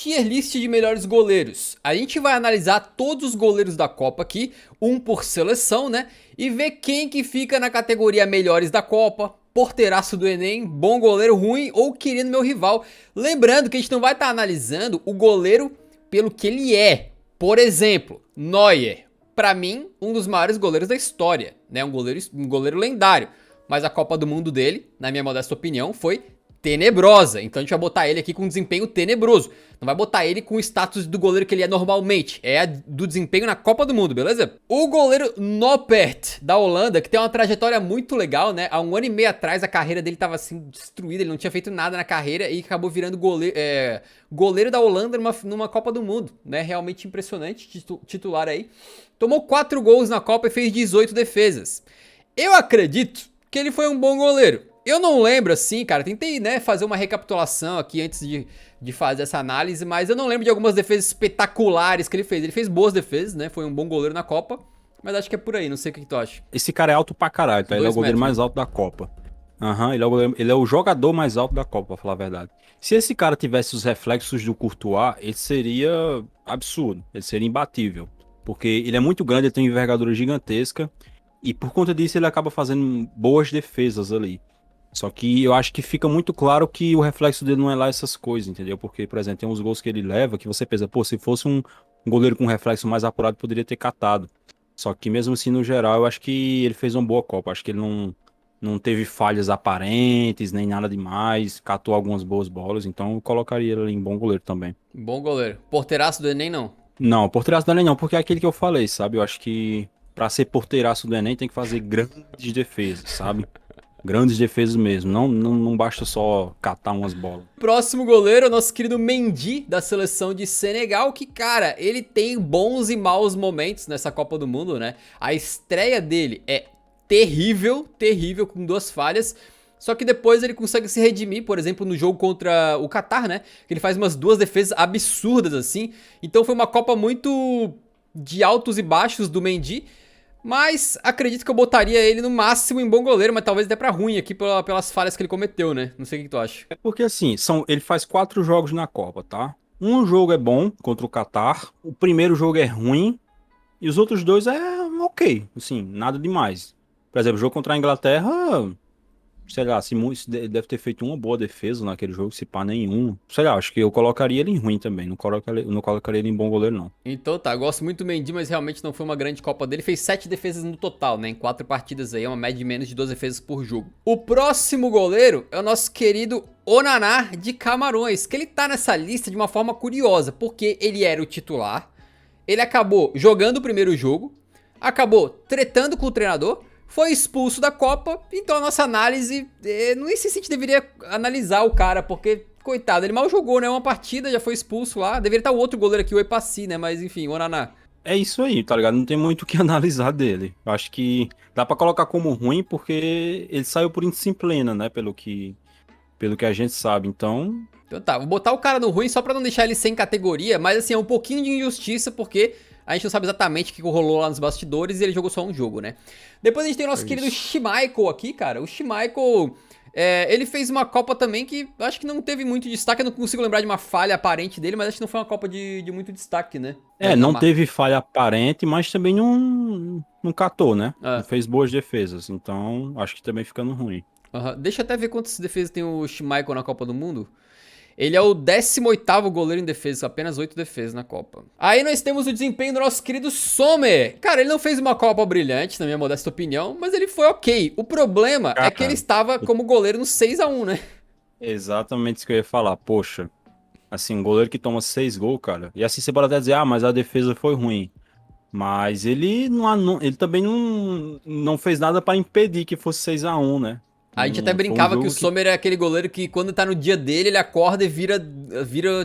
tier list de melhores goleiros. A gente vai analisar todos os goleiros da Copa aqui, um por seleção, né? E ver quem que fica na categoria melhores da Copa, porteiraço do Enem, bom goleiro, ruim ou querendo meu rival. Lembrando que a gente não vai estar analisando o goleiro pelo que ele é. Por exemplo, Neuer, pra mim, um dos maiores goleiros da história, né? Um goleiro lendário. Mas a Copa do Mundo dele, na minha modesta opinião, foi tenebrosa. Então a gente vai botar ele aqui com um desempenho tenebroso. Não vai botar ele com o status do goleiro que ele é normalmente. É do desempenho na Copa do Mundo, beleza? O goleiro Noppert, da Holanda, que tem uma trajetória muito legal, né? Há um ano e meio atrás a carreira dele tava assim destruída. Ele não tinha feito nada na carreira e acabou virando goleiro da Holanda numa Copa do Mundo, né? Realmente impressionante, titular aí. Tomou 4 gols na Copa e fez 18 defesas. Eu acredito que ele foi um bom goleiro. Eu não lembro assim, cara, tentei, né, fazer uma recapitulação aqui antes de fazer essa análise, mas eu não lembro de algumas defesas espetaculares que ele fez. Ele fez boas defesas, né, foi um bom goleiro na Copa, mas acho que é por aí, não sei o que tu acha. Esse cara é alto pra caralho, tá? Ele é o goleiro 2 metros, mais né? alto da Copa. Aham, ele é o jogador mais alto da Copa, pra falar a verdade. Se esse cara tivesse os reflexos do Courtois, ele seria absurdo, ele seria imbatível. Porque ele é muito grande, ele tem uma envergadura gigantesca, e por conta disso ele acaba fazendo boas defesas ali. Só que eu acho que fica muito claro que o reflexo dele não é lá essas coisas, entendeu? Porque, por exemplo, tem uns gols que ele leva que você pensa, pô, se fosse um goleiro com reflexo mais apurado, poderia ter catado. Só que mesmo assim, no geral, eu acho que ele fez uma boa Copa. Acho que ele não teve falhas aparentes, nem nada demais, catou algumas boas bolas, então eu colocaria ele em bom goleiro também. Bom goleiro. Porteiraço do Enem, não. Não, porteiraço do Enem não, porque é aquele que eu falei, sabe? Eu acho que pra ser porteiraço do Enem tem que fazer grandes defesas, sabe? Grandes defesas mesmo. Não basta só catar umas bolas. Próximo goleiro é o nosso querido Mendy, da seleção de Senegal, que, cara, ele tem bons e maus momentos nessa Copa do Mundo, né? A estreia dele é terrível, terrível, com 2 falhas. Só que depois ele consegue se redimir, por exemplo, no jogo contra o Catar, né? Que ele faz umas 2 defesas absurdas, assim. Então foi uma Copa muito de altos e baixos do Mendy. Mas acredito que eu botaria ele no máximo em bom goleiro, mas talvez até pra ruim aqui pelas falhas que ele cometeu, né? Não sei o que tu acha. É porque assim, ele faz 4 jogos na Copa, tá? Um jogo é bom contra o Catar, o primeiro jogo é ruim e os outros 2 é ok, assim, nada demais. Por exemplo, o jogo contra a Inglaterra, sei lá, se deve ter feito uma boa defesa naquele jogo, se pá nenhum. Sei lá, acho que eu colocaria ele em ruim também, não colocaria ele em bom goleiro não. Então tá, gosto muito do Mendy, mas realmente não foi uma grande Copa dele. Fez 7 defesas no total, né? Em 4 partidas aí, é uma média de menos de 12 defesas por jogo. O próximo goleiro é o nosso querido Onaná de Camarões, que ele tá nessa lista de uma forma curiosa, porque ele era o titular, ele acabou jogando o primeiro jogo, acabou tretando com o treinador, foi expulso da Copa, então a nossa análise, não sei se a gente deveria analisar o cara, porque, coitado, ele mal jogou, né, uma partida, já foi expulso lá, deveria estar o outro goleiro aqui, o Epassi, né, mas enfim, o Onaná. É isso aí, tá ligado? Não tem muito o que analisar dele. Eu acho que dá pra colocar como ruim porque ele saiu por indisciplina, né? Pelo que a gente sabe. Então, Então tá, vou botar o cara no ruim só pra não deixar ele sem categoria, mas assim, é um pouquinho de injustiça, porque a gente não sabe exatamente o que rolou lá nos bastidores e ele jogou só um jogo, né? Depois a gente tem o nosso é querido isso. Schmeichel aqui, cara. O Schmeichel, ele fez uma Copa também que acho que não teve muito destaque, eu não consigo lembrar de uma falha aparente dele, mas acho que não foi uma Copa de muito destaque, né? Da Não Dinamarca. teve falha aparente, mas também não catou, né? Não Ah, fez boas defesas. Então, acho que também ficando ruim. aham. Deixa eu até ver quantas defesas tem o Schmeichel na Copa do Mundo. Ele é o 18º goleiro em defesa, apenas 8 defesas na Copa. Aí nós temos o desempenho do nosso querido Sommer. Cara, ele não fez uma Copa brilhante, na minha modesta opinião, mas ele foi ok. O problema é que ele Cara, estava como goleiro no 6-1, né? exatamente isso que eu ia falar. Poxa, assim, um goleiro que toma 6 gols, cara. E assim você pode até dizer, mas a defesa foi ruim. Mas ele ele também não fez nada pra impedir que fosse 6-1, né? A gente até Foi um brincava que o jogo que. Sommer é aquele goleiro que quando tá no dia dele, ele acorda e vira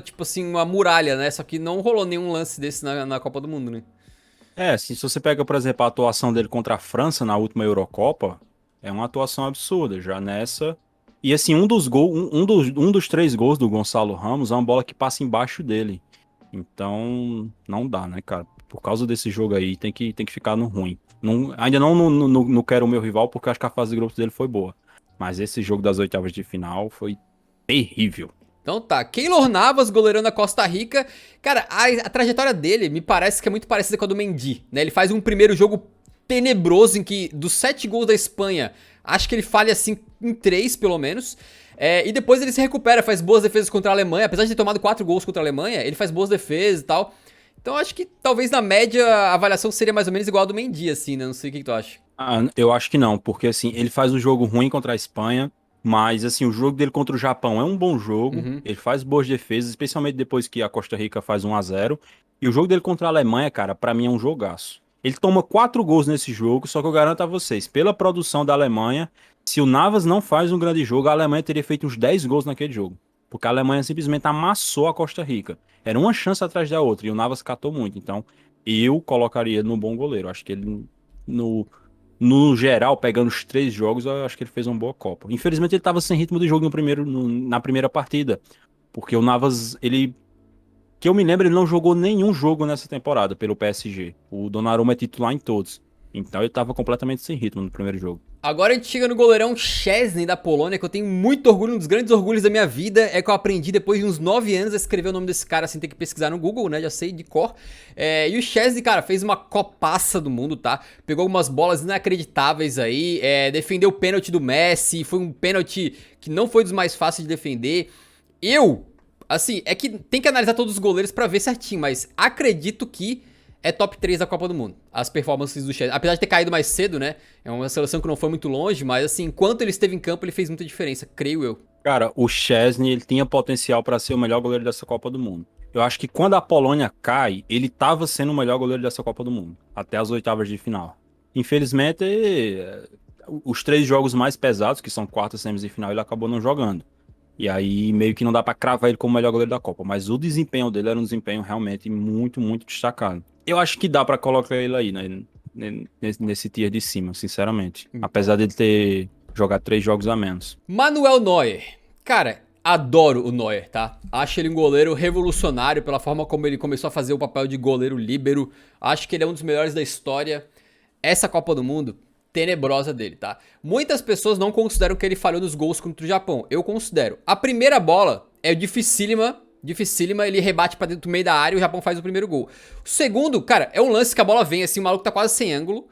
tipo assim, uma muralha, né? Só que não rolou nenhum lance desse na Copa do Mundo, né? Assim, se você pega, por exemplo, a atuação dele contra a França na última Eurocopa, é uma atuação absurda. Já nessa. E assim, um dos 3 gols do Gonçalo Ramos é uma bola que passa embaixo dele. Então, não dá, né, cara? Por causa desse jogo aí, tem que ficar no ruim. Ainda não no quero o meu rival, porque acho que a fase de grupos dele foi boa. Mas esse jogo das oitavas de final foi terrível. Então tá, Keylor Navas, goleirão da Costa Rica. Cara, a trajetória dele me parece que é muito parecida com a do Mendy, né? Ele faz um primeiro jogo tenebroso em que, dos 7 gols da Espanha, acho que ele falha assim em 3, pelo menos. E depois ele se recupera, faz boas defesas contra a Alemanha. Apesar de ter tomado 4 gols contra a Alemanha, ele faz boas defesas e tal. Então acho que talvez na média a avaliação seria mais ou menos igual a do Mendy, assim, né? Não sei o que tu acha. Eu acho que não, porque assim, ele faz um jogo ruim contra a Espanha, mas assim, o jogo dele contra o Japão é um bom jogo, Uhum. ele faz boas defesas, especialmente depois que a Costa Rica faz 1-0. E o jogo dele contra a Alemanha, cara, pra mim é um jogaço. Ele toma 4 gols nesse jogo, só que eu garanto a vocês, pela produção da Alemanha, se o Navas não faz um grande jogo, a Alemanha teria feito uns 10 gols naquele jogo. Porque a Alemanha simplesmente amassou a Costa Rica. Era uma chance atrás da outra, e o Navas catou muito. Então, eu colocaria no bom goleiro. Acho que ele, no geral, pegando os 3 jogos, eu acho que ele fez uma boa Copa. Infelizmente, ele estava sem ritmo de jogo na primeira partida. Porque o Navas, ele. Que eu me lembro, ele não jogou nenhum jogo nessa temporada pelo PSG. O Donnarumma é titular em todos. Então ele estava completamente sem ritmo no primeiro jogo. Agora a gente chega no goleirão Szczesny da Polônia, que eu tenho muito orgulho, um dos grandes orgulhos da minha vida é que eu aprendi depois de uns 9 anos a escrever o nome desse cara sem ter que pesquisar no Google, né, já sei de cor. E o Szczesny, cara, fez uma copaça do mundo, tá? Pegou algumas bolas inacreditáveis aí, defendeu o pênalti do Messi, foi um pênalti que não foi dos mais fáceis de defender. Assim, é que tem que analisar todos os goleiros pra ver certinho, mas acredito que é top 3 da Copa do Mundo. As performances do Szczesny. Apesar de ter caído mais cedo, né? É uma seleção que não foi muito longe, mas assim, enquanto ele esteve em campo, ele fez muita diferença, creio eu. Cara, o Szczesny, ele tinha potencial para ser o melhor goleiro dessa Copa do Mundo. Eu acho que quando a Polônia cai, ele estava sendo o melhor goleiro dessa Copa do Mundo, até as oitavas de final. Infelizmente, os 3 jogos mais pesados, que são quartas, semis e final, ele acabou não jogando. E aí meio que não dá pra cravar ele como o melhor goleiro da Copa, mas o desempenho dele era um desempenho realmente muito, muito destacado. Eu acho que dá pra colocar ele aí, né, nesse tier de cima, sinceramente. Apesar dele ter jogado 3 jogos a menos. Manuel Neuer. Cara, adoro o Neuer, tá? Acho ele um goleiro revolucionário pela forma como ele começou a fazer o papel de goleiro líbero. Acho que ele é um dos melhores da história. Essa Copa do Mundo, tenebrosa dele, tá? Muitas pessoas não consideram que ele falhou nos gols contra o Japão. Eu considero. A primeira bola é dificílima, ele rebate pra dentro do meio da área e o Japão faz o primeiro gol. O segundo, cara, é um lance que a bola vem assim, o maluco tá quase sem ângulo.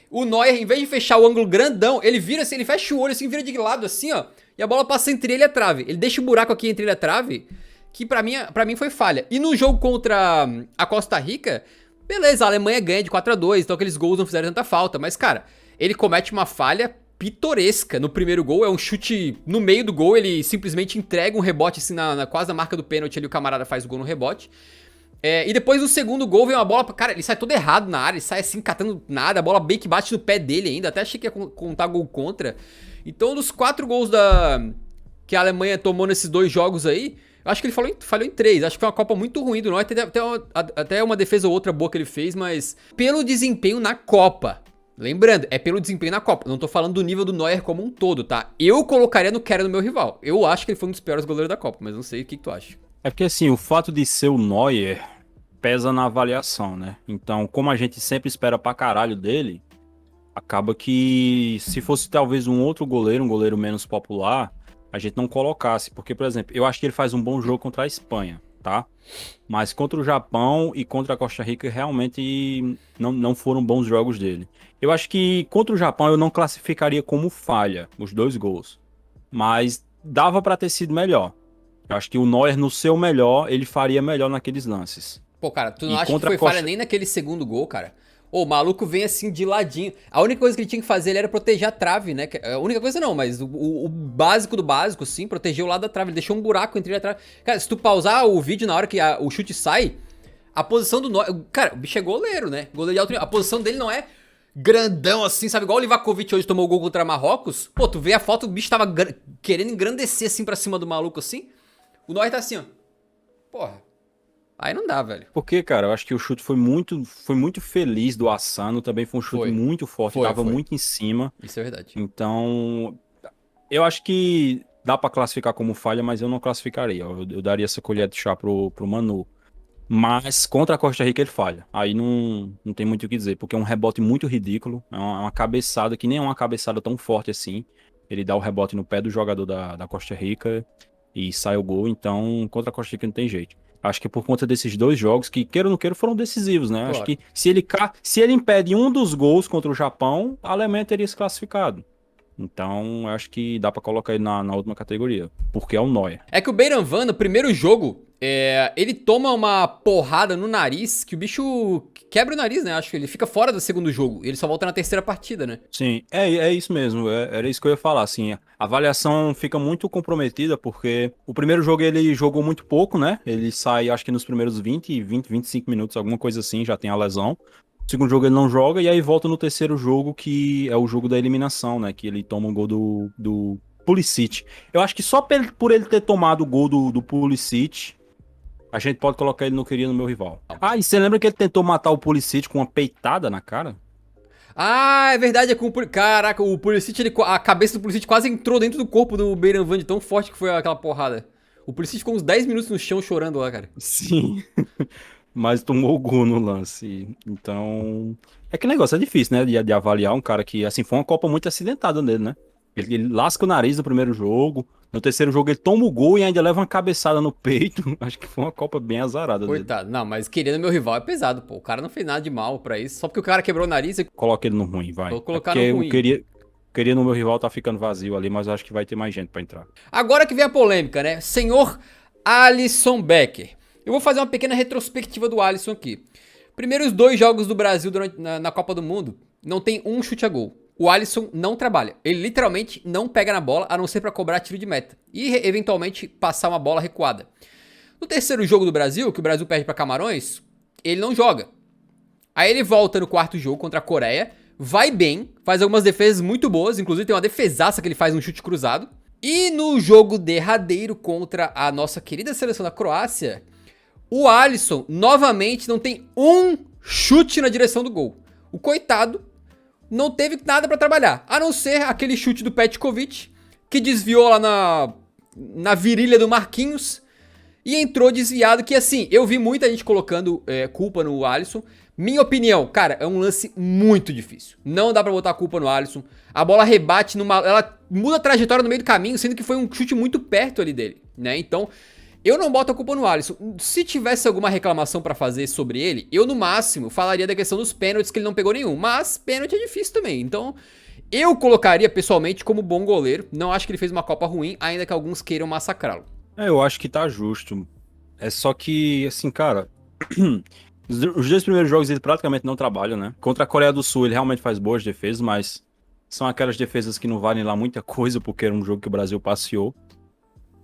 O Neuer, em vez de fechar o ângulo grandão, ele vira assim, ele fecha o olho assim, vira de lado assim, ó. E a bola passa entre ele e a trave. Ele deixa o buraco aqui entre ele e a trave, que pra mim foi falha. E no jogo contra a Costa Rica, beleza, a Alemanha ganha de 4-2, então aqueles gols não fizeram tanta falta. Mas, cara, ele comete uma falha pitoresca no primeiro gol. É um chute no meio do gol, ele simplesmente entrega um rebote assim quase na marca do pênalti ali, o camarada faz o gol no rebote. E depois no segundo gol vem uma bola, cara, ele sai todo errado na área, ele sai assim catando nada, a bola bem que bate no pé dele ainda, até achei que ia contar gol contra. Então dos 4 gols que a Alemanha tomou nesses 2 jogos aí, eu acho que ele falhou em 3, acho que foi uma Copa muito ruim do Neuer, até uma defesa ou outra boa que ele fez, mas pelo desempenho na Copa, lembrando, é pelo desempenho na Copa, não tô falando do nível do Neuer como um todo, tá? Eu colocaria no Kehrer no meu rival, eu acho que ele foi um dos piores goleiros da Copa, mas não sei o que tu acha. É porque assim, o fato de ser o Neuer pesa na avaliação, né? Então, como a gente sempre espera pra caralho dele, acaba que se fosse talvez um outro goleiro, um goleiro menos popular, a gente não colocasse. Porque, por exemplo, eu acho que ele faz um bom jogo contra a Espanha, tá? Mas contra o Japão e contra a Costa Rica realmente não foram bons jogos dele. Eu acho que contra o Japão eu não classificaria como falha os 2 gols, mas dava pra ter sido melhor. Eu acho que o Neuer, no seu melhor, ele faria melhor naqueles lances. Pô, cara, tu não E acha que contra foi a Costa... falha nem naquele segundo gol, cara? Ô, o maluco vem assim de ladinho. A única coisa que ele tinha que fazer ele era proteger a trave, né? A única coisa não, mas o básico do básico, sim, proteger o lado da trave. Ele deixou um buraco entre ele e a trave. Cara, se tu pausar o vídeo na hora que o chute sai, a posição do Neuer... Cara, o bicho é goleiro, né? Goleiro de alto nível. A posição dele não é grandão assim, sabe? Igual o Livakovic hoje tomou o gol contra Marrocos. Pô, tu vê a foto, o bicho tava querendo engrandecer assim pra cima do maluco assim. O Neuer tá assim, ó. Porra. Aí não dá, velho. Porque, cara, eu acho que o chute foi muito feliz do Assano, também foi um chute muito forte, tava muito em cima. Isso é verdade. Então, eu acho que dá pra classificar como falha, mas eu não classificaria. Eu daria essa colher de chá pro Manu. Mas contra a Costa Rica ele falha. Aí não tem muito o que dizer, porque é um rebote muito ridículo, é uma cabeçada que nem é uma cabeçada tão forte assim. Ele dá o rebote no pé do jogador da Costa Rica. e sai o gol, então contra a Costa Rica não tem jeito. Acho que é por conta desses dois jogos que, queira ou não queira, foram decisivos, né? Acho Claro. que se ele impede um dos gols contra o Japão, a Alemanha teria se classificado. Então, acho que dá pra colocar ele na última categoria, porque é o Neuer. É que o Beiranvand, no primeiro jogo, ele toma uma porrada no nariz que o bicho quebra o nariz, né? Acho que ele fica fora do segundo jogo. E ele só volta na terceira partida, né? Sim, é isso mesmo, era isso que eu ia falar, assim, a avaliação fica muito comprometida, porque o primeiro jogo ele jogou muito pouco, né, ele sai acho que nos primeiros 25 minutos, alguma coisa assim, já tem a lesão. O segundo jogo ele não joga, e aí volta no terceiro jogo, que é o jogo da eliminação, né, que ele toma o gol do Pulisic. Eu acho que só por ele ter tomado o gol do Pulisic, a gente pode colocar ele no queria no meu rival. Ah, e você lembra que ele tentou matar o Pulisic com uma peitada na cara? Ah, é verdade, é com o Caraca, o Pulisic, a cabeça do Pulisic quase entrou dentro do corpo do Beiranvand, de tão forte que foi aquela porrada. O Pulisic ficou uns 10 minutos no chão chorando lá, cara. Sim. Mas tomou o gol no lance. Então, é que negócio é difícil, né? De avaliar um cara que, assim, foi uma Copa muito acidentada nele, né? Ele lasca o nariz no primeiro jogo. No terceiro jogo ele toma o gol e ainda leva uma cabeçada no peito. Acho que foi uma Copa bem azarada dele. Coitado. Não, mas querendo meu rival é pesado, pô. O cara não fez nada de mal pra isso. Só porque o cara quebrou o nariz, eu Coloca ele no ruim, vai. vou É colocar porque no eu ruim. queria no meu rival tá ficando vazio ali, mas eu acho que vai ter mais gente pra entrar. Agora que vem a polêmica, né? Senhor Alisson Becker. Eu vou fazer uma pequena retrospectiva do Alisson aqui. Primeiros dois jogos do Brasil na Copa do Mundo, não tem um chute a gol. O Alisson não trabalha. Ele literalmente não pega na bola, a não ser pra cobrar tiro de meta. E, eventualmente, passar uma bola recuada. No terceiro jogo do Brasil, que o Brasil perde pra Camarões, ele não joga. Aí ele volta no quarto jogo contra a Coreia, vai bem, faz algumas defesas muito boas, inclusive tem uma defesaça que ele faz um chute cruzado. E no jogo derradeiro contra a nossa querida seleção da Croácia, o Alisson novamente não tem um chute na direção do gol. O coitado não teve nada pra trabalhar, a não ser aquele chute do Petkovic, que desviou lá na virilha do Marquinhos e entrou desviado, que assim, eu vi muita gente colocando culpa no Alisson. Minha opinião, cara, é um lance muito difícil. Não dá pra botar a culpa no Alisson. A bola rebate ela muda a trajetória no meio do caminho, sendo que foi um chute muito perto ali dele, né? Então, eu não boto a culpa no Alisson. Se tivesse alguma reclamação pra fazer sobre ele, eu no máximo falaria da questão dos pênaltis, que ele não pegou nenhum. Mas pênalti é difícil também. Então, eu colocaria pessoalmente como bom goleiro. Não acho que ele fez uma Copa ruim, ainda que alguns queiram massacrá-lo. Eu acho que tá justo. É só que, assim, cara, os dois primeiros jogos ele praticamente não trabalha, né? Contra a Coreia do Sul ele realmente faz boas defesas, mas são aquelas defesas que não valem lá muita coisa, porque era um jogo que o Brasil passeou.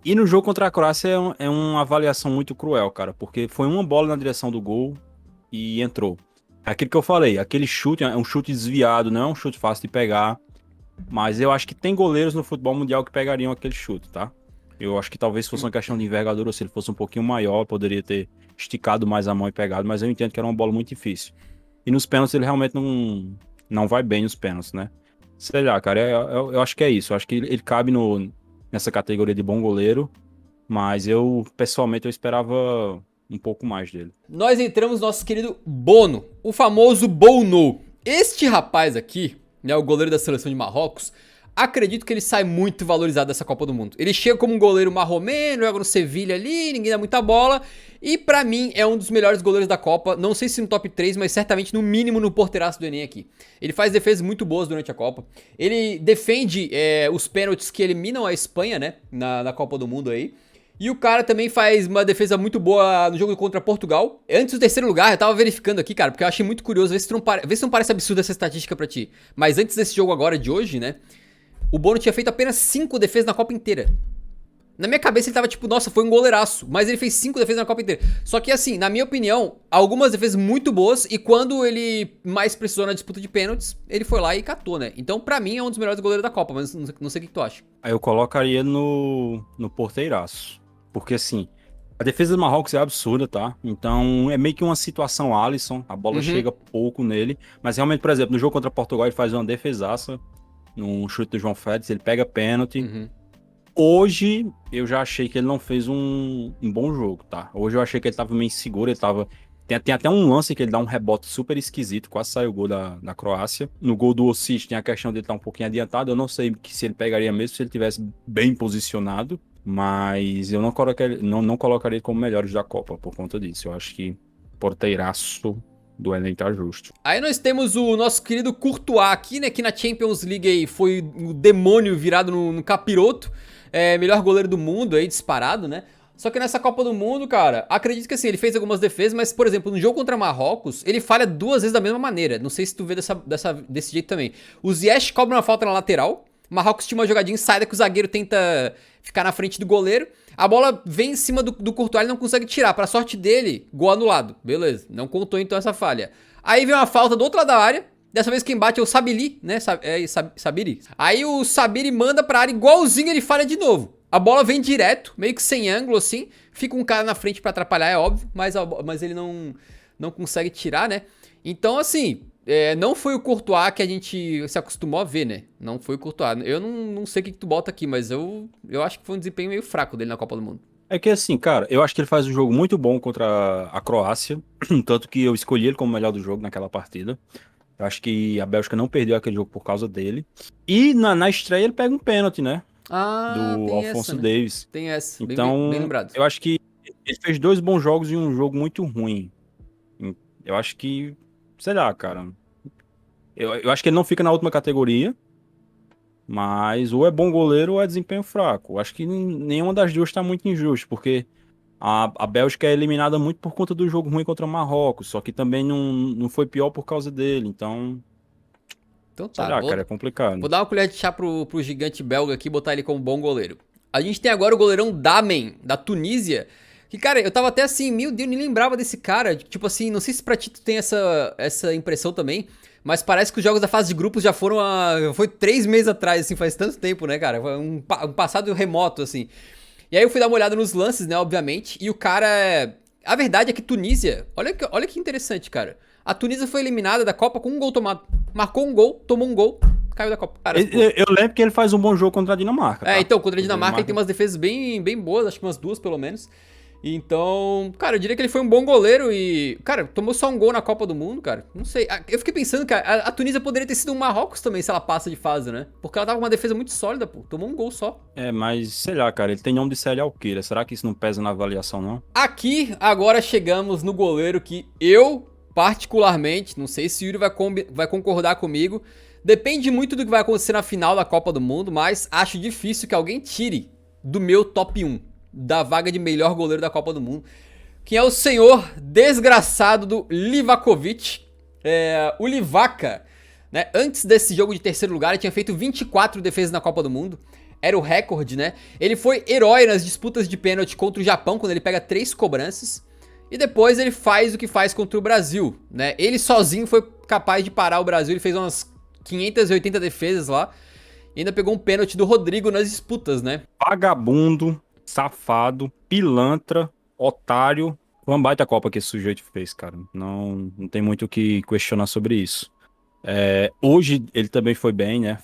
E no jogo contra a Croácia é uma avaliação muito cruel, cara, porque foi uma bola na direção do gol e entrou. É aquilo que eu falei, aquele chute é um chute desviado, não é um chute fácil de pegar, mas eu acho que tem goleiros no futebol mundial que pegariam aquele chute, tá? Eu acho que talvez fosse uma questão de envergadura, ou se ele fosse um pouquinho maior, poderia ter esticado mais a mão e pegado, mas eu entendo que era uma bola muito difícil. E nos pênaltis ele realmente não vai bem nos pênaltis, né? Sei lá, cara, eu acho que é isso. Eu acho que ele cabe nessa categoria de bom goleiro, mas pessoalmente, eu esperava um pouco mais dele. Nós entramos no nosso querido Bono, o famoso Bono. Este rapaz aqui, né, o goleiro da seleção de Marrocos, acredito que ele sai muito valorizado dessa Copa do Mundo. Ele chega como um goleiro marromeno, joga no Sevilha ali, ninguém dá muita bola. E pra mim é um dos melhores goleiros da Copa. Não sei se no top 3, mas certamente no mínimo no porteiraço do Enem aqui. Ele faz defesas muito boas durante a Copa. Ele defende os pênaltis que eliminam a Espanha, né? Na Copa do Mundo aí. E o cara também faz uma defesa muito boa no jogo contra Portugal. Antes do terceiro lugar, eu tava verificando aqui, cara, porque eu achei muito curioso. Vê se não parece absurda essa estatística pra ti. Mas antes desse jogo agora de hoje, né? O Bono tinha feito apenas 5 defesas na Copa inteira. Na minha cabeça ele tava tipo, nossa, foi um goleiraço. Mas ele fez 5 defesas na Copa inteira. Só que assim, na minha opinião, algumas defesas muito boas. E quando ele mais precisou na disputa de pênaltis, ele foi lá e catou, né? Então pra mim é um dos melhores goleiros da Copa. Mas não sei o que tu acha. Aí eu colocaria no porteiraço. Porque assim, a defesa do Marrocos é absurda, tá? Então é meio que uma situação Alisson. A bola chega pouco nele. Mas realmente, por exemplo, no jogo contra Portugal ele faz uma defesaça. Num chute do João Félix, ele pega pênalti. Hoje, eu já achei que ele não fez um bom jogo, tá? Hoje eu achei que ele tava meio inseguro, Tem até um lance que ele dá um rebote super esquisito, quase saiu o gol da Croácia. No gol do Osic tem a questão de ele estar um pouquinho adiantado, eu não sei se ele pegaria mesmo se ele tivesse bem posicionado. Mas eu não colocaria ele como melhores da Copa por conta disso. Eu acho que porteiraço do Enem tá justo. Aí nós temos o nosso querido Courtois aqui, né? Que na Champions League aí foi o demônio virado no capiroto. Melhor goleiro do mundo aí, disparado, né? Só que nessa Copa do Mundo, cara, acredito que assim, ele fez algumas defesas, mas, por exemplo, no jogo contra Marrocos, ele falha duas vezes da mesma maneira. Não sei se tu vê desse jeito também. O Ziyech cobra uma falta na lateral, Marrocos tinha uma jogadinha inside que o zagueiro tenta ficar na frente do goleiro. A bola vem em cima do Courtois, ele não consegue tirar. Pra sorte dele, gol anulado. Beleza, não contou então essa falha. Aí vem uma falta do outro lado da área. Dessa vez quem bate é o Sabili, né? Sabiri. Aí o Sabiri manda pra área igualzinho, ele falha de novo. A bola vem direto, meio que sem ângulo assim. Fica um cara na frente pra atrapalhar, é óbvio. Mas ele não consegue tirar, né? Então assim, não foi o Courtois que a gente se acostumou a ver, né? Não foi o Courtois. Eu não sei o que tu bota aqui, mas eu acho que foi um desempenho meio fraco dele na Copa do Mundo. É que assim, cara, eu acho que ele faz um jogo muito bom contra a Croácia. Tanto que eu escolhi ele como o melhor do jogo naquela partida. Eu acho que a Bélgica não perdeu aquele jogo por causa dele. E na estreia ele pega um pênalti, né? Ah, Do tem essa, Alphonso né? Davies. Tem essa. Bem Então, lembrado. eu acho que ele fez dois bons jogos e um jogo muito ruim. Eu acho que, sei lá, cara. Eu acho que ele não fica na última categoria, mas ou é bom goleiro ou é desempenho fraco. Eu acho que nenhuma das duas tá muito injusto, porque a Bélgica é eliminada muito por conta do jogo ruim contra o Marrocos, só que também não foi pior por causa dele. Então, Então sei tá, lá, cara, é complicado. vou dar uma colher de chá pro gigante belga aqui e botar ele como bom goleiro. A gente tem agora o goleirão Damen, da Tunísia. Que, cara, eu tava até assim, meu Deus, nem lembrava desse cara. Tipo assim, não sei se pra ti tu tem essa impressão também. Mas parece que os jogos da fase de grupos já foram foi 3 meses atrás, assim, faz tanto tempo, né, cara? Foi um passado remoto, assim. E aí eu fui dar uma olhada nos lances, né, obviamente. E o cara. A verdade é que Tunísia. Olha que interessante, cara. A Tunísia foi eliminada da Copa com um gol tomado. Marcou um gol, tomou um gol, caiu da Copa. Cara, pô. Eu lembro que ele faz um bom jogo contra a Dinamarca, tá? Então, contra a Contra a Dinamarca ele tem Dinamarca. umas defesas bem boas, acho que umas duas pelo menos. Então, cara, eu diria que ele foi um bom goleiro e, cara, tomou só um gol na Copa do Mundo, cara. Não sei. Eu fiquei pensando, cara, a Tunísia poderia ter sido um Marrocos também se ela passa de fase, né? Porque ela tava com uma defesa muito sólida, pô. Tomou um gol só. Mas sei lá, cara, ele tem nome de serial killer. Será que isso não pesa na avaliação, não? Aqui, agora chegamos no goleiro que eu, particularmente, não sei se o Yuri vai concordar comigo. Depende muito do que vai acontecer na final da Copa do Mundo, mas acho difícil que alguém tire do meu top 1 da vaga de melhor goleiro da Copa do Mundo. Que é o senhor desgraçado do Livakovic. O Livaca, né? Antes desse jogo de terceiro lugar, ele tinha feito 24 defesas na Copa do Mundo. Era o recorde, né? Ele foi herói nas disputas de pênalti contra o Japão, quando ele pega 3 cobranças. E depois ele faz o que faz contra o Brasil, né? Ele sozinho foi capaz de parar o Brasil, ele fez umas 580 defesas lá. E ainda pegou um pênalti do Rodrigo nas disputas, né? Vagabundo, safado, pilantra, otário. Foi uma baita Copa que esse sujeito fez, cara. Não tem muito o que questionar sobre isso. Hoje ele também foi bem, né?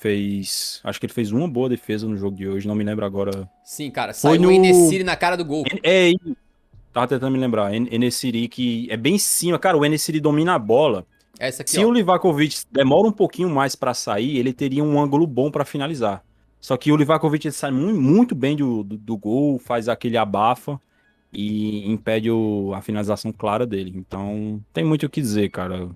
Acho que ele fez uma boa defesa no jogo de hoje, não me lembro agora. Sim, cara, Foi saiu o no. En-Nesyri na cara do gol. Tava tentando me lembrar. En-Nesyri, que é bem em cima. Cara, o En-Nesyri domina a bola. Essa aqui, Se o ó. Livakovic demora um pouquinho mais pra sair, ele teria um ângulo bom pra finalizar. Só que o Livakovic ele sai muito bem do gol, faz aquele abafa e impede a finalização clara dele. Então, tem muito o que dizer, cara.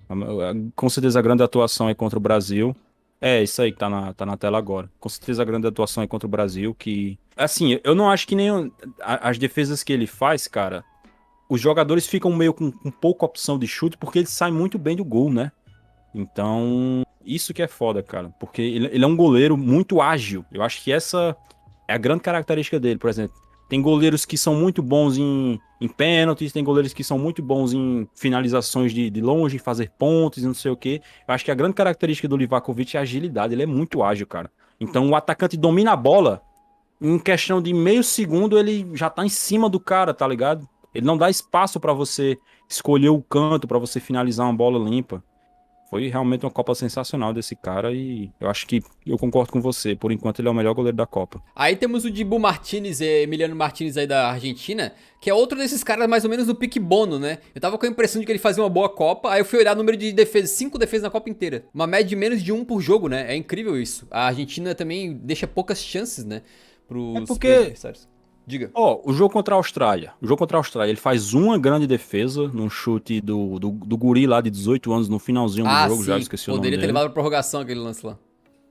Com certeza a grande atuação é contra o Brasil. É, isso aí que tá na tela agora. Com certeza a grande atuação é contra o Brasil, que... Assim, eu não acho que nem as defesas que ele faz, cara, os jogadores ficam meio com pouca opção de chute, porque ele sai muito bem do gol, né? Então, isso que é foda, cara. Porque ele é um goleiro muito ágil. Eu acho que essa é a grande característica dele, por exemplo. Tem goleiros que são muito bons em pênaltis, tem goleiros que são muito bons em finalizações de longe, fazer pontos e não sei o quê. Eu acho que a grande característica do Livakovic é a agilidade. Ele é muito ágil, cara. Então, o atacante domina a bola, em questão de meio segundo, ele já tá em cima do cara, tá ligado? Ele não dá espaço pra você escolher o canto, pra você finalizar uma bola limpa. Foi realmente uma Copa sensacional desse cara e eu acho que eu concordo com você. Por enquanto, ele é o melhor goleiro da Copa. Aí temos o Dibu Martinez, Emiliano Martinez aí da Argentina, que é outro desses caras mais ou menos do pique Bono, né? Eu tava com a impressão de que ele fazia uma boa Copa, aí eu fui olhar o número de defesas, 5 defesas na Copa inteira. Uma média de menos de 1 por jogo, né? É incrível isso. A Argentina também deixa poucas chances, né? É Pros porque adversários. Diga. Ó, o jogo contra a Austrália. O jogo contra a Austrália, ele faz uma grande defesa num chute do guri lá de 18 anos no finalzinho do Ah, jogo, já sim. esqueci o nome Poderia ter dele. levado pra prorrogação aquele lance lá.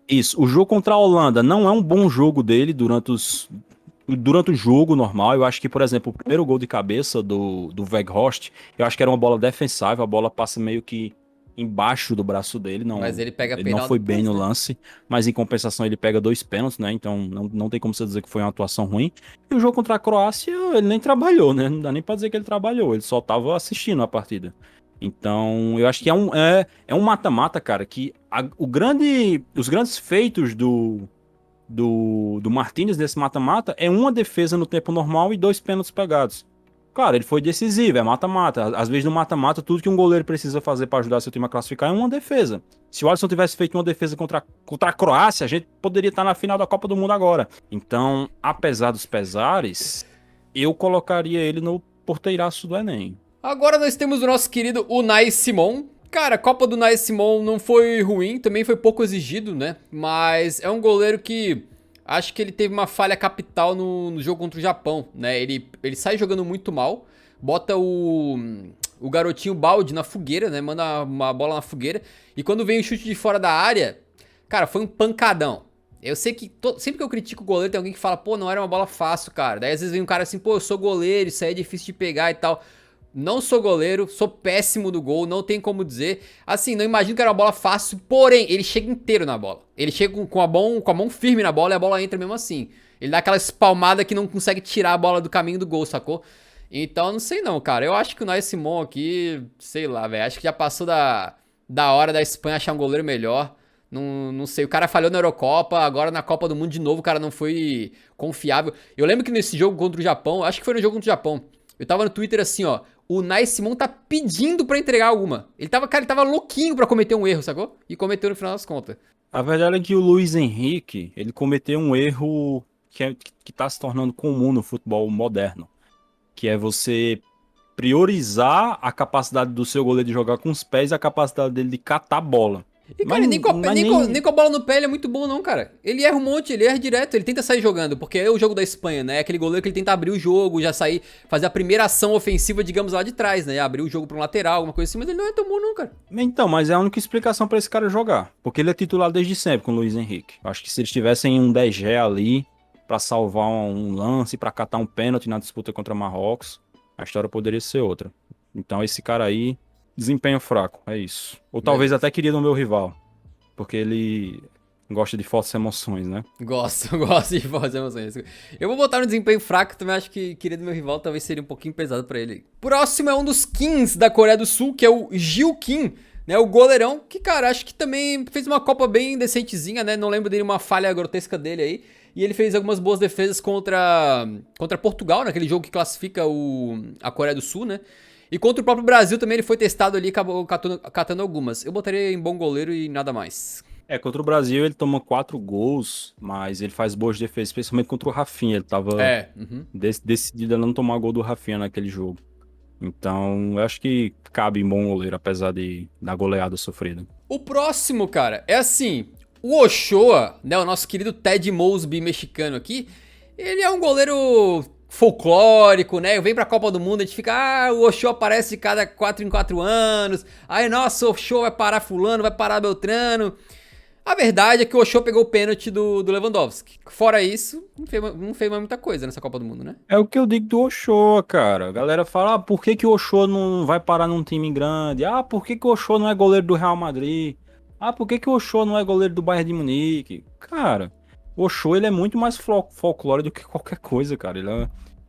Isso, o jogo contra a Holanda não é um bom jogo dele durante o jogo normal. Eu acho que, por exemplo, o primeiro gol de cabeça do Weghorst, eu acho que era uma bola defensável, a bola passa meio que embaixo do braço dele, Mas ele pega ele não penal foi bem depois, no né? lance, mas em compensação ele pega 2 pênaltis, né? Então não tem como você dizer que foi uma atuação ruim. E o jogo contra a Croácia, ele nem trabalhou, né? Não dá nem pra dizer que ele trabalhou, ele só tava assistindo a partida. Então, eu acho que é um mata-mata, cara, que os grandes feitos do Martínez nesse mata-mata é uma defesa no tempo normal e 2 pênaltis pegados. Claro, ele foi decisivo, é mata-mata. Às vezes no mata-mata, tudo que um goleiro precisa fazer para ajudar seu time a classificar é uma defesa. Se o Alisson tivesse feito uma defesa contra a Croácia, a gente poderia estar na final da Copa do Mundo agora. Então, apesar dos pesares, eu colocaria ele no porteiraço do Enem. Agora nós temos o nosso querido Unai Simon. Cara, a Copa do Unai Simon não foi ruim, também foi pouco exigido, né? Mas é um goleiro que acho que ele teve uma falha capital no jogo contra o Japão, né? Ele sai jogando muito mal, bota o garotinho balde na fogueira, né? Manda uma bola na fogueira. E quando vem o chute de fora da área, cara, foi um pancadão. Eu sei que sempre que eu critico o goleiro, tem alguém que fala, pô, não era uma bola fácil, cara. Daí às vezes vem um cara assim, pô, eu sou goleiro, isso aí é difícil de pegar e tal. Não sou goleiro, sou péssimo no gol, não tem como dizer. Assim, não imagino que era uma bola fácil, porém, ele chega inteiro na bola. Ele chega com a mão firme na bola e a bola entra mesmo assim. Ele dá aquela espalmada que não consegue tirar a bola do caminho do gol, sacou? Então, não sei não, cara. Eu acho que o Nai Simon aqui, sei lá, velho. Acho que já passou da hora da Espanha achar um goleiro melhor. Não sei, o cara falhou na Eurocopa, agora na Copa do Mundo de novo o cara não foi confiável. Eu lembro que nesse jogo contra o Japão, acho que foi no jogo contra o Japão, eu tava no Twitter assim, ó, o Nai Simon tá pedindo pra entregar alguma. Ele tava louquinho pra cometer um erro, sacou? E cometeu no final das contas. A verdade é que o Luiz Henrique, ele cometeu um erro que tá se tornando comum no futebol moderno, que é você priorizar a capacidade do seu goleiro de jogar com os pés e a capacidade dele de catar a bola. E, Mas, cara, mas nem. nem com a bola no pé ele é muito bom, não, cara. Ele erra um monte, ele erra direto, ele tenta sair jogando, porque é o jogo da Espanha, né? É aquele goleiro que ele tenta abrir o jogo, já sair, fazer a primeira ação ofensiva, digamos, lá de trás, né? Abrir o jogo pra um lateral, alguma coisa assim, mas ele não é tão bom, não, cara. Então, mas é a única explicação pra esse cara jogar. Porque ele é titular desde sempre com o Luiz Henrique. Eu acho que se eles tivessem um 10G ali pra salvar um lance, pra catar um pênalti na disputa contra Marrocos, a história poderia ser outra. Então, esse cara aí, desempenho fraco, é isso. Ou talvez Beleza. até queria no meu rival. Porque ele gosta de fortes emoções, né? Gosto, gosto de fazer emoções. Eu vou botar no desempenho fraco, também acho que queria do meu rival talvez seria um pouquinho pesado pra ele. Próximo é um dos Kings da Coreia do Sul, que é o Gil Kim, né? O goleirão, que, cara, acho que também fez uma Copa bem decentezinha, né? Não lembro dele uma falha grotesca dele aí. E ele fez algumas boas defesas contra Portugal, naquele jogo que classifica a Coreia do Sul, né? E contra o próprio Brasil também ele foi testado ali, acabou catando algumas. Eu botaria em bom goleiro e nada mais. É, contra o Brasil ele toma 4 gols, mas ele faz boas defesas, especialmente contra o Rafinha. Ele tava É, uhum. decidido a não tomar gol do Rafinha naquele jogo. Então, eu acho que cabe em bom goleiro, apesar da goleada sofrida. O próximo, cara, é assim, o Ochoa, né, o nosso querido Ted Mosby mexicano aqui, ele é um goleiro folclórico, né, vem pra Copa do Mundo, a gente fica, o Ochoa aparece de cada 4 em 4 anos, aí, nossa, o Ochoa vai parar fulano, vai parar Beltrano. A verdade é que o Ochoa pegou o pênalti do Lewandowski. Fora isso, não fez mais muita coisa nessa Copa do Mundo, né? É o que eu digo do Ochoa, cara. A galera fala, por que que o Ochoa não vai parar num time grande? Ah, por que que o Ochoa não é goleiro do Real Madrid? Ah, por que que o Ochoa não é goleiro do Bayern de Munique? Cara, o Ochoa, ele é muito mais folclore do que qualquer coisa, cara.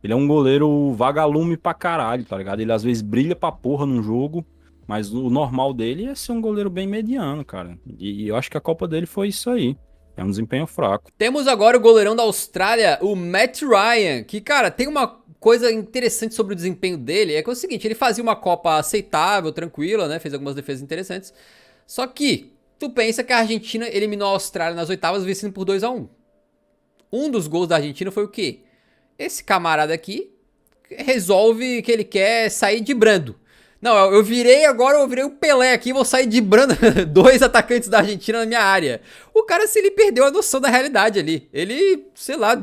Ele é um goleiro vagalume pra caralho, tá ligado? Ele às vezes brilha pra porra num jogo, mas o normal dele é ser um goleiro bem mediano, cara. E eu acho que a Copa dele foi isso aí. É um desempenho fraco. Temos agora o goleirão da Austrália, o Matt Ryan, que, cara, tem uma coisa interessante sobre o desempenho dele, é que é o seguinte, ele fazia uma Copa aceitável, tranquila, né, fez algumas defesas interessantes, só que tu pensa que a Argentina eliminou a Austrália nas oitavas vencendo por 2-1. Um dos gols da Argentina foi o quê? Esse camarada aqui resolve que ele quer sair de brando. Não, eu virei agora, eu virei o Pelé aqui, vou sair driblando dois atacantes da Argentina na minha área. O cara, se ele perdeu a noção da realidade ali. Ele, sei lá,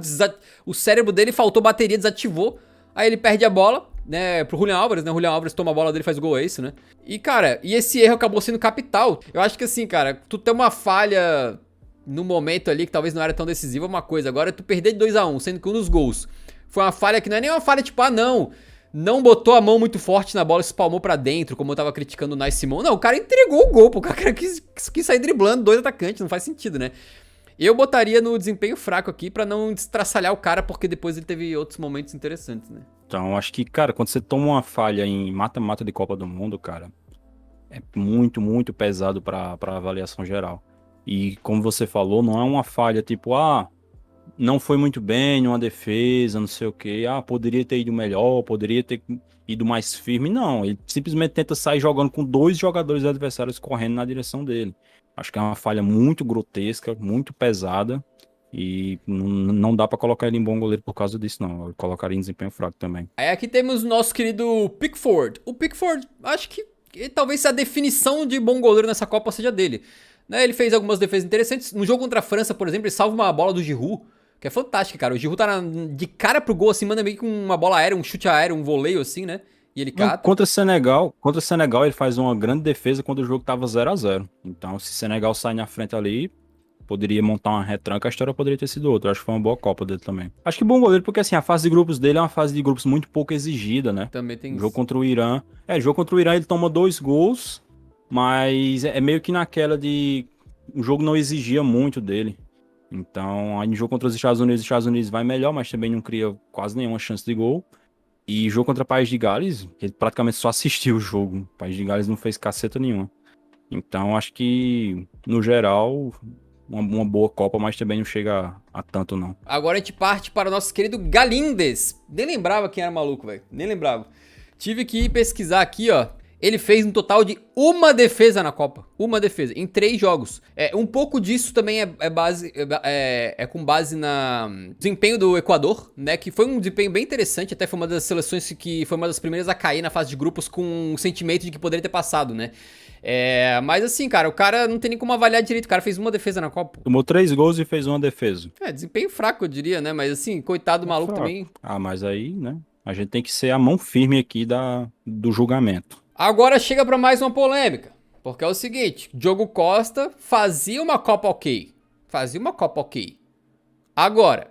o cérebro dele faltou bateria, desativou. Aí ele perde a bola, né, pro Julián Álvares, né? O Julián Álvares toma a bola dele e faz gol, é isso, né? E, cara, e esse erro acabou sendo capital. Eu acho que assim, cara, tu tem uma falha no momento ali que talvez não era tão decisiva, uma coisa. Agora tu perder de 2-1, sendo que um dos gols foi uma falha que não é nem uma falha tipo, ah, não botou a mão muito forte na bola e espalmou pra dentro, como eu tava criticando o Nai Simon. Não, o cara entregou o gol, pô. O cara quis sair driblando dois atacantes, não faz sentido, né? Eu botaria no desempenho fraco aqui pra não estraçalhar o cara, porque depois ele teve outros momentos interessantes, né? Então, acho que, cara, quando você toma uma falha em mata-mata de Copa do Mundo, cara, é muito, muito pesado pra avaliação geral. E como você falou, não é uma falha tipo, não foi muito bem numa defesa, não sei o quê. Poderia ter ido melhor, poderia ter ido mais firme. Não, ele simplesmente tenta sair jogando com dois jogadores adversários correndo na direção dele. Acho que é uma falha muito grotesca, muito pesada. E não dá pra colocar ele em bom goleiro por causa disso, não. Eu colocaria em desempenho fraco também. Aí aqui temos o nosso querido Pickford. O Pickford, acho que talvez a definição de bom goleiro nessa Copa seja dele. Né, ele fez algumas defesas interessantes. No jogo contra a França, por exemplo, ele salva uma bola do Giroud, que é fantástica, cara. O Giroud tá de cara pro gol, assim, manda meio que uma bola aérea, um chute aéreo, um voleio, assim, né? E ele Não, cata. contra o Senegal ele faz uma grande defesa quando o jogo tava 0-0. Então, se o Senegal sai na frente ali, poderia montar uma retranca, a história poderia ter sido outra. Eu acho que foi uma boa Copa dele também. Acho que bom goleiro, porque assim, a fase de grupos dele é uma fase de grupos muito pouco exigida, né? Também tem O jogo isso. contra o Irã. Jogo contra o Irã ele toma 2 gols, mas é meio que naquela de. O jogo não exigia muito dele. Então, aí no jogo contra os Estados Unidos vai melhor, mas também não cria quase nenhuma chance de gol. E jogo contra o País de Gales, ele praticamente só assistiu o jogo. O País de Gales não fez caceta nenhuma. Então, acho que, no geral, uma boa Copa, mas também não chega a tanto, não. Agora a gente parte para o nosso querido Galindes. Nem lembrava quem era maluco, velho. Nem lembrava. Tive que ir pesquisar aqui, ó. Ele fez um total de uma defesa na Copa. Uma defesa, em 3 jogos. Um pouco disso também é com base na desempenho do Equador, né? Que foi um desempenho bem interessante. Até foi uma das seleções que foi uma das primeiras a cair na fase de grupos com o sentimento de que poderia ter passado, né? Mas assim, cara, o cara não tem nem como avaliar direito. O cara fez uma defesa na Copa. Tomou 3 gols e fez uma defesa. Desempenho fraco, eu diria, né? Mas assim, coitado do É maluco fraco. também. Mas aí, né? A gente tem que ser a mão firme aqui do julgamento. Agora chega pra mais uma polêmica. Porque é o seguinte, Diogo Costa fazia uma Copa ok. Fazia uma Copa ok. Agora,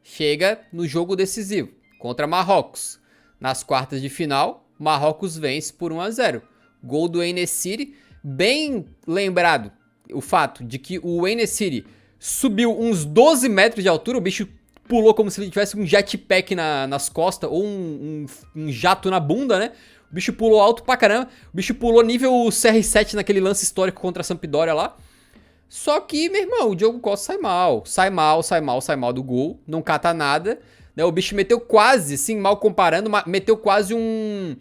chega no jogo decisivo, contra Marrocos. Nas quartas de final, Marrocos vence por 1-0. Gol do En-Nesyri, bem lembrado o fato de que o En-Nesyri subiu uns 12 metros de altura, o bicho pulou como se ele tivesse um jetpack nas costas ou um jato na bunda, né? O bicho pulou alto pra caramba. O bicho pulou nível CR7 naquele lance histórico contra a Sampdoria lá. Só que, meu irmão, o Diogo Costa sai mal. Sai mal do gol. Não cata nada. Né? O bicho meteu quase, assim, mal comparando, meteu quase um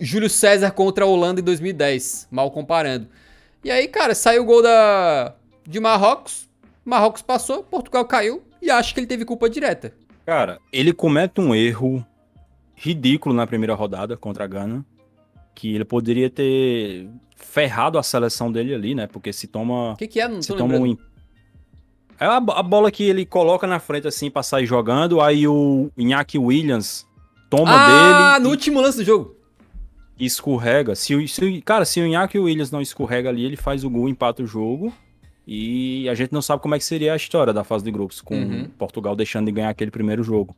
Júlio César contra a Holanda em 2010. Mal comparando. E aí, cara, saiu o gol de Marrocos. Marrocos passou, Portugal caiu. E acho que ele teve culpa direta. Cara, ele comete um erro ridículo na primeira rodada contra a Gana, que ele poderia ter ferrado a seleção dele ali, né? Porque se toma. O que é? Não Se tô toma lembrando. É a bola que ele coloca na frente assim pra sair jogando, aí o Iñaki Williams toma dele No último lance do jogo. e escorrega. Cara, se o Iñaki Williams não escorrega ali, ele faz o gol, empata o jogo. E a gente não sabe como é que seria a história da fase de grupos, com Portugal deixando de ganhar aquele primeiro jogo.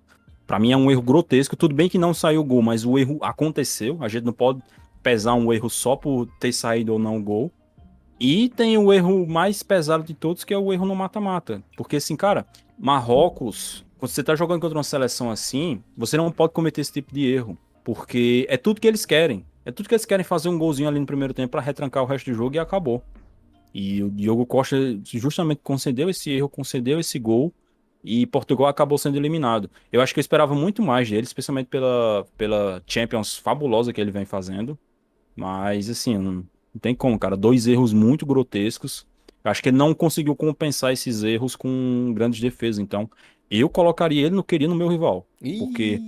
Pra mim é um erro grotesco. Tudo bem que não saiu o gol, mas o erro aconteceu. A gente não pode pesar um erro só por ter saído ou não o gol. E tem o erro mais pesado de todos, que é o erro no mata-mata. Porque assim, cara, Marrocos, quando você tá jogando contra uma seleção assim, você não pode cometer esse tipo de erro. Porque é tudo que eles querem. É tudo que eles querem, fazer um golzinho ali no primeiro tempo pra retrancar o resto do jogo e acabou. E o Diogo Costa justamente concedeu esse erro, concedeu esse gol. E Portugal acabou sendo eliminado. Eu acho que eu esperava muito mais dele, especialmente pela Champions fabulosa que ele vem fazendo. Mas, assim, não tem como, cara. 2 erros muito grotescos. Eu acho que ele não conseguiu compensar esses erros com grandes defesas. Então, eu colocaria ele no meu rival. Porque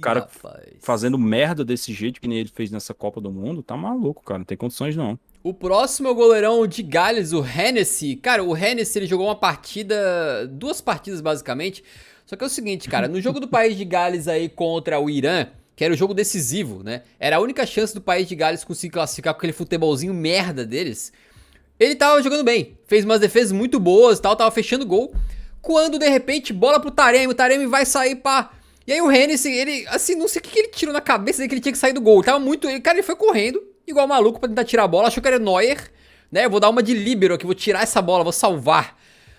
cara rapaz. fazendo merda desse jeito que nem ele fez nessa Copa do Mundo, tá maluco, cara. Não tem condições, não. O próximo é o goleirão de Gales, o Hennessy. Cara, o Hennessy ele jogou uma partida, duas partidas basicamente. Só que é o seguinte, cara, no jogo do País de Gales aí contra o Irã, que era o jogo decisivo, né? Era a única chance do País de Gales conseguir classificar com aquele futebolzinho merda deles. Ele tava jogando bem, fez umas defesas muito boas e tal, tava fechando gol. Quando de repente, bola pro Taremi, o Taremi vai sair, pá. E aí o Hennessy, ele, assim, não sei o que ele tirou na cabeça dele que ele tinha que sair do gol. Ele tava muito. Cara, ele foi correndo, igual maluco, pra tentar tirar a bola. Achou que era Neuer, né? Eu vou dar uma de líbero aqui, vou tirar essa bola, vou salvar.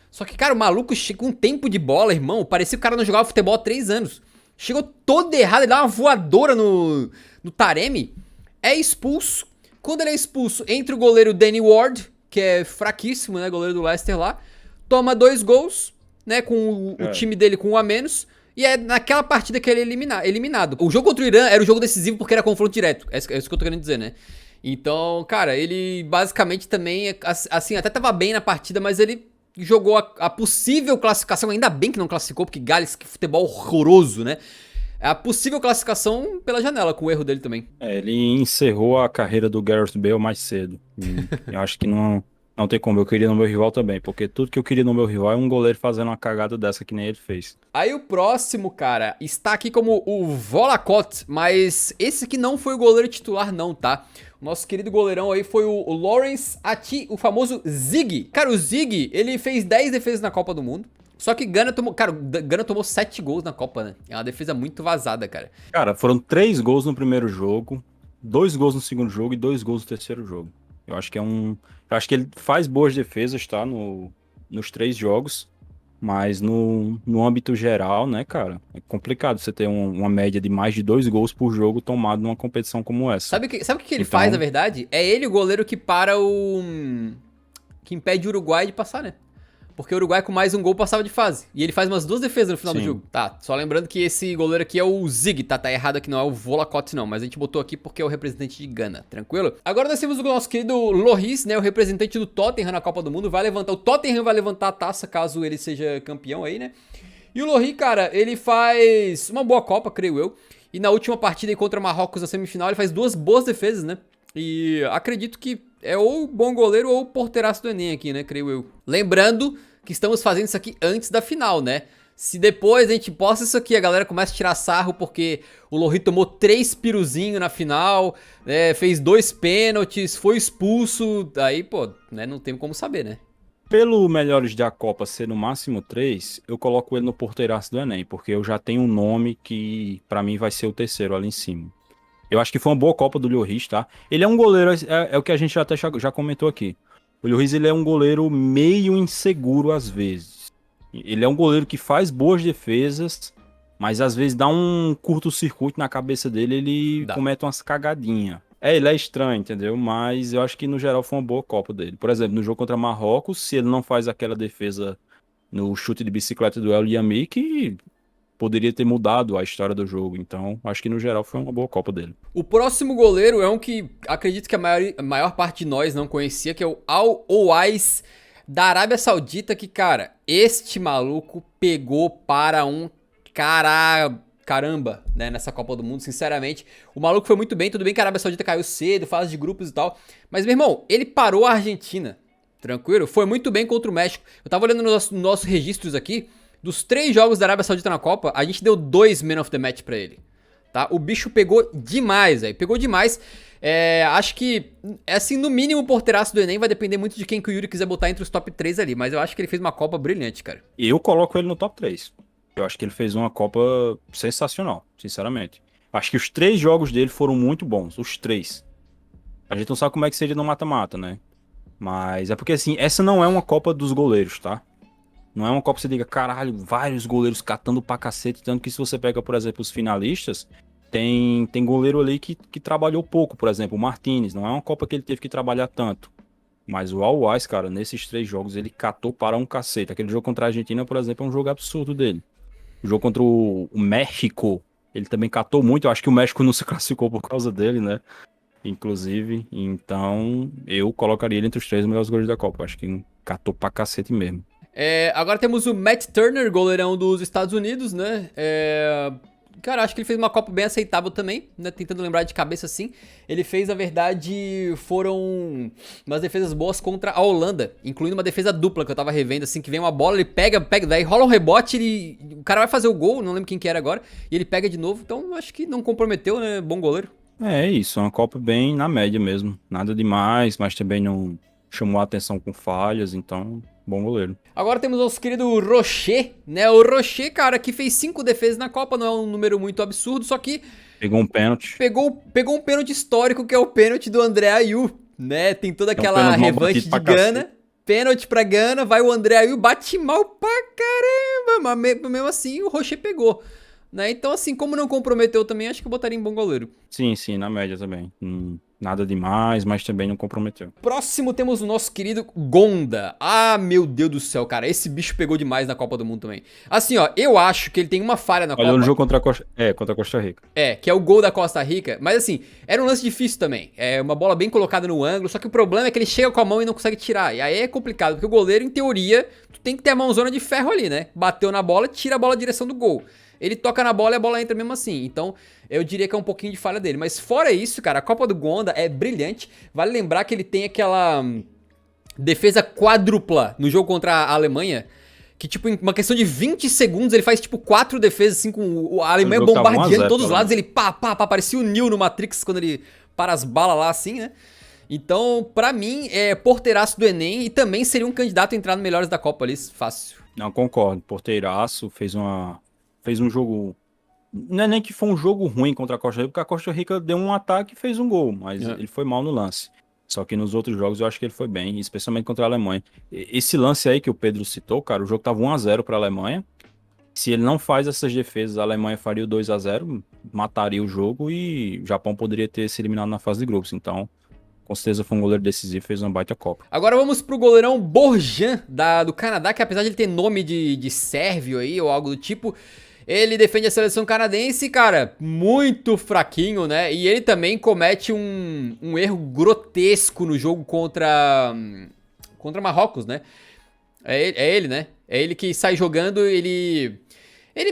Só que, cara, o maluco chega com um tempo de bola, irmão. Parecia que o cara não jogava futebol há 3 anos. Chegou todo errado, ele dá uma voadora no Taremi. É expulso. Quando ele é expulso, entra o goleiro Danny Ward, que é fraquíssimo, né? Goleiro do Leicester lá. Toma 2 gols, né? Com o time dele com 1 a menos. E é naquela partida que ele é eliminado. O jogo contra o Irã era o jogo decisivo porque era confronto direto. É isso que eu tô querendo dizer, né? Então, cara, ele basicamente também, assim, até tava bem na partida, mas ele jogou a possível classificação. Ainda bem que não classificou, porque Gales, que futebol horroroso, né? A possível classificação pela janela, com o erro dele também. Ele encerrou a carreira do Gareth Bale mais cedo. Eu acho que não tem como. Eu queria no meu rival também, porque tudo que eu queria no meu rival é um goleiro fazendo uma cagada dessa que nem ele fez. Aí o próximo, cara, está aqui como o Volacott, mas esse aqui não foi o goleiro titular não, tá? O nosso querido goleirão aí foi o Lawrence Ati, o famoso Ziggy. Cara, o Ziggy, ele fez 10 defesas na Copa do Mundo. Só que Gana tomou, cara, Gana tomou 7 gols na Copa, né? É uma defesa muito vazada, cara. Cara, foram 3 gols no primeiro jogo, 2 gols no segundo jogo e 2 gols no terceiro jogo. Eu acho que eu acho que ele faz boas defesas, tá? Nos 3 jogos. Mas no âmbito geral, né, cara, é complicado você ter uma média de mais de 2 gols por jogo tomado numa competição como essa. Sabe o que ele Então, faz, na verdade? É ele o goleiro que para o... que impede o Uruguai de passar, né? Porque o Uruguai com mais um gol passava de fase. E ele faz umas 2 defesas no final do sim. jogo. Tá, só lembrando que esse goleiro aqui é o Zig, tá? Tá errado aqui, não é o Volacott não. Mas a gente botou aqui porque é o representante de Gana, tranquilo? Agora nós temos o nosso querido Lloris, né? O representante do Tottenham na Copa do Mundo. O Tottenham vai levantar a taça caso ele seja campeão aí, né? E o Lloris, cara, ele faz uma boa Copa, creio eu. E na última partida contra Marrocos na semifinal, ele faz 2 boas defesas, né? E acredito que é ou bom goleiro ou porteiraço do Enem aqui, né? Creio eu. Lembrando que estamos fazendo isso aqui antes da final, né? Se depois a gente posta isso aqui, a galera começa a tirar sarro porque o Lloris tomou 3 piruzinhos na final, né? Fez 2 pênaltis, foi expulso, aí, pô, né? Não tem como saber, né? Pelo melhores da Copa ser no máximo 3, eu coloco ele no porteiraço do Enem, porque eu já tenho um nome que pra mim vai ser o terceiro ali em cima. Eu acho que foi uma boa Copa do Lloris, tá? Ele é um goleiro, é o que a gente até já comentou aqui. O Lloris, ele é um goleiro meio inseguro às vezes. Ele é um goleiro que faz boas defesas, mas às vezes dá um curto-circuito na cabeça dele, ele comete umas cagadinhas. Ele é estranho, entendeu? Mas eu acho que no geral foi uma boa Copa dele. Por exemplo, no jogo contra Marrocos, se ele não faz aquela defesa no chute de bicicleta do El Yami, que poderia ter mudado a história do jogo. Então, acho que no geral foi uma boa Copa dele. O próximo goleiro é um que acredito que a maior parte de nós não conhecia, que é o Al-Owais da Arábia Saudita, que, cara, este maluco pegou para um caramba, né, nessa Copa do Mundo, sinceramente. O maluco foi muito bem, tudo bem que a Arábia Saudita caiu cedo, fase de grupos e tal, mas, meu irmão, ele parou a Argentina, tranquilo? Foi muito bem contra o México. Eu tava olhando nos nossos registros aqui, dos 3 jogos da Arábia Saudita na Copa, a gente deu 2 Man of the Match pra ele. Tá? O bicho pegou demais, velho. Pegou demais. Acho que, assim, no mínimo o porteiraço do Enem vai depender muito de quem que o Yuri quiser botar entre os top 3 ali. Mas eu acho que ele fez uma Copa brilhante, cara. Eu coloco ele no top 3. Eu acho que ele fez uma Copa sensacional, sinceramente. Acho que os 3 jogos dele foram muito bons. Os 3. A gente não sabe como é que seria no mata-mata, né? Mas é porque, assim, essa não é uma Copa dos goleiros, tá? Não é uma Copa que você diga, caralho, vários goleiros catando pra cacete. Tanto que se você pega, por exemplo, os finalistas, tem goleiro ali que trabalhou pouco, por exemplo, o Martínez. Não é uma Copa que ele teve que trabalhar tanto. Mas o Al-Owais, cara, nesses 3 jogos, ele catou para um cacete. Aquele jogo contra a Argentina, por exemplo, é um jogo absurdo dele. O jogo contra o México, ele também catou muito. Eu acho que o México não se classificou por causa dele, né? Inclusive, então eu colocaria ele entre os 3 melhores goleiros da Copa. Eu acho que catou pra cacete mesmo. Agora temos o Matt Turner, goleirão dos Estados Unidos, né? Cara, acho que ele fez uma Copa bem aceitável também, né? Tentando lembrar de cabeça assim. Ele fez, na verdade, foram umas defesas boas contra a Holanda, incluindo uma defesa dupla que eu tava revendo, assim, que vem uma bola, ele pega, daí rola um rebote, o cara vai fazer o gol, não lembro quem que era agora, e ele pega de novo, então acho que não comprometeu, né? Bom goleiro. É isso, uma Copa bem na média mesmo. Nada demais, mas também não chamou a atenção com falhas, então, bom goleiro. Agora temos o nosso querido Rocher, né? O Rocher, cara, que fez 5 defesas na Copa, não é um número muito absurdo, só que Pegou um pênalti. pegou um pênalti histórico, que é o pênalti do André Ayew, né? Tem toda É um aquela pênalti mal revanche batido de pra Gana. cacete. Pênalti pra Gana, vai o André Ayew, bate mal pra caramba, mas mesmo assim o Rocher pegou, né? Então assim, como não comprometeu também, acho que eu botaria em bom goleiro. Sim, sim, na média também. Nada demais, mas também não comprometeu. Próximo temos o nosso querido Gonda. Ah, meu Deus do céu, cara, esse bicho pegou demais na Copa do Mundo também. Assim, ó, eu acho que ele tem uma falha na Olha no Copa. jogo contra a Costa Rica. Que é o gol da Costa Rica. Mas assim, era um lance difícil também. É uma bola bem colocada no ângulo. Só que o problema é que ele chega com a mão e não consegue tirar. E aí é complicado, porque o goleiro, em teoria, tu tem que ter a mãozona de ferro ali, né? Bateu na bola, tira a bola na direção do gol. Ele toca na bola e a bola entra mesmo assim. Então, eu diria que é um pouquinho de falha dele. Mas fora isso, cara, a Copa do Gonda é brilhante. Vale lembrar que ele tem aquela defesa quádrupla no jogo contra a Alemanha. Que, tipo, em uma questão de 20 segundos, ele faz, tipo, 4 defesas, assim, com a Alemanha bombardeando todos os lados. Ele pá, parecia o Neo no Matrix, quando ele para as balas lá, assim, né? Então, pra mim, é porteiraço do Enem e também seria um candidato a entrar no Melhores da Copa ali, fácil. Não, concordo. Porteiraço, fez um jogo. Não é nem que foi um jogo ruim contra a Costa Rica, porque a Costa Rica deu um ataque e fez um gol, mas ele foi mal no lance. Só que nos outros jogos eu acho que ele foi bem, especialmente contra a Alemanha. Esse lance aí que o Pedro citou, cara, o jogo tava 1-0 para a Alemanha. Se ele não faz essas defesas, a Alemanha faria o 2-0, mataria o jogo e o Japão poderia ter se eliminado na fase de grupos. Então, com certeza foi um goleiro decisivo, fez uma baita Copa. Agora vamos pro goleirão Borjan, do Canadá, que apesar de ele ter nome de sérvio aí, ou algo do tipo, ele defende a seleção canadense, cara, muito fraquinho, né? E ele também comete um erro grotesco no jogo contra Marrocos, né? É ele, né? É ele que sai jogando, ele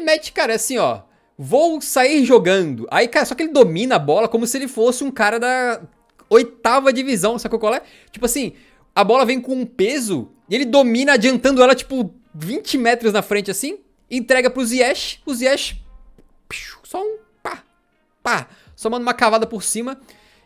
mete, cara, assim, ó, vou sair jogando. Aí, cara, só que ele domina a bola como se ele fosse um cara da 8ª divisão, sabe qual é? Tipo assim, a bola vem com um peso e ele domina adiantando ela, tipo, 20 metros na frente, assim, entrega pro Ziyech, o Ziyech, só um pá, só manda uma cavada por cima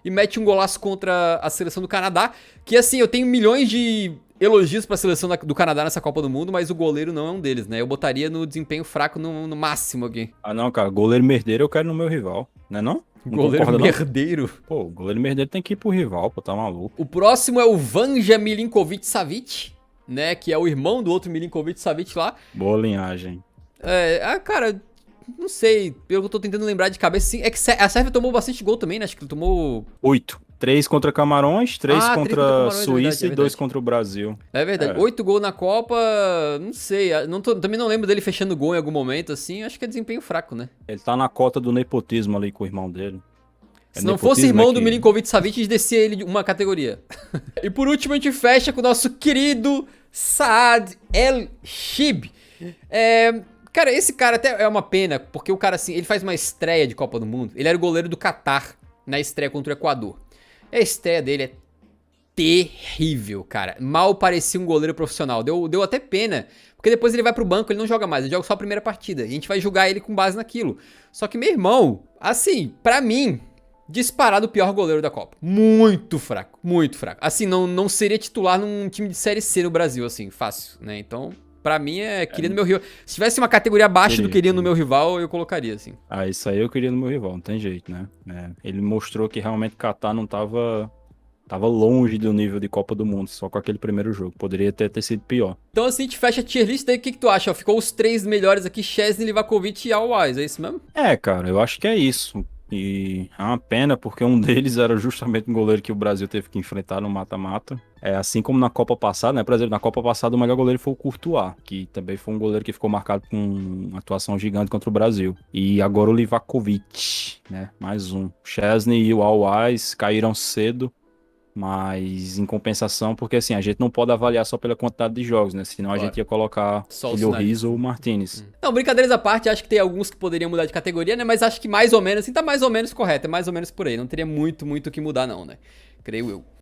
e mete um golaço contra a seleção do Canadá, que assim, eu tenho milhões de elogios pra seleção do Canadá nessa Copa do Mundo, mas o goleiro não é um deles, né? Eu botaria no desempenho fraco no máximo aqui. Ah, não, cara, goleiro merdeiro eu quero no meu rival, né não? Não Goleiro concorda, não? merdeiro. Pô, o goleiro merdeiro tem que ir pro rival, pô, tá maluco. O próximo é o Vanja Milinkovic-Savic, né? Que é o irmão do outro Milinkovic-Savic lá. Boa linhagem. Cara, não sei, pelo que eu tô tentando lembrar de cabeça, sim. É que a Sérvia tomou bastante gol também, né? Acho que ele tomou 8. 3 contra Camarões, 3 3 contra Camarões, Suíça é e 2 verdade. contra o Brasil. É verdade. 8 gols na Copa, não sei. Também não lembro dele fechando gol em algum momento, assim. Acho que é desempenho fraco, né? Ele tá na cota do nepotismo ali com o irmão dele. Se não fosse irmão do menino. Milinkovic-Savic, descia ele de uma categoria. E por último, a gente fecha com o nosso querido Saad El-Shib. Cara, esse cara até é uma pena, porque o cara, assim, ele faz uma estreia de Copa do Mundo. Ele era o goleiro do Catar na estreia contra o Equador. E a estreia dele é terrível, cara. Mal parecia um goleiro profissional. Deu até pena, porque depois ele vai pro banco, ele não joga mais, ele joga só a primeira partida. E a gente vai julgar ele com base naquilo. Só que, meu irmão, assim, pra mim, disparado o pior goleiro da Copa. Muito fraco, muito fraco. Assim, não seria titular num time de Série C no Brasil, assim, fácil, né? Então, pra mim, queria no meu rival. Se tivesse uma categoria abaixo do queria no meu rival, eu colocaria, assim. Ah, isso aí eu queria no meu rival, não tem jeito, né? Ele mostrou que realmente o Catar não tava longe do nível de Copa do Mundo, só com aquele primeiro jogo. Poderia ter sido pior. Então, assim, a gente fecha a tier list aí. O que tu acha? Ó, ficou os 3 melhores aqui: Szczesny, Livakovic e All-Wise. É isso mesmo? Cara, eu acho que é isso. E é uma pena, porque um deles era justamente um goleiro que o Brasil teve que enfrentar no mata-mata. Assim como na Copa passada, né? Por exemplo, na Copa passada o melhor goleiro foi o Courtois, que também foi um goleiro que ficou marcado com uma atuação gigante contra o Brasil. E agora o Livakovic, né? Mais um. Szczesny e o All-Wise caíram cedo. Mas em compensação, porque assim, a gente não pode avaliar só pela quantidade de jogos, né? Senão a Claro. gente ia colocar Só o o Lloris ou o Martinez. Não, brincadeiras à parte, acho que tem alguns que poderiam mudar de categoria, né? Mas acho que mais ou menos, assim, tá mais ou menos correto. É mais ou menos por aí. Não teria muito o que mudar, não, né? Creio eu.